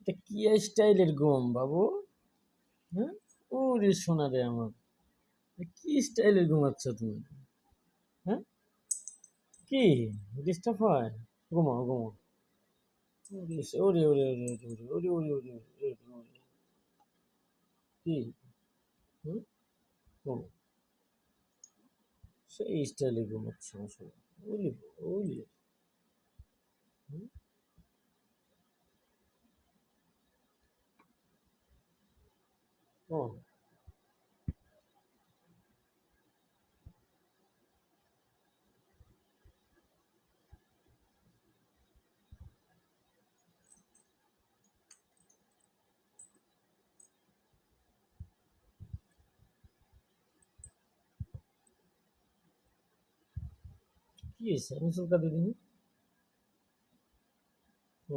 এটা কি স্টাইলের ঘুম বাবু? হ্যাঁ, ওরে সোনা রে আমার, কি স্টাইলের ঘুমাচ্ছ তুমি? হ্যাঁ, কি ডিস্টার্ব হয়? ঘুমাও ঘুমাও। ওরে ওরে ওরে ওরে ওরে ওরে ওরে ওরে ওরে ওরে ওরে। কি? হুম, ঘুমাও। সেই স্টাইলে ঘুমাচ্ছ আসলে। ওলি ওলি। হুম, ও কি হয়েছে? আমি চুলকা দিদিনি। ও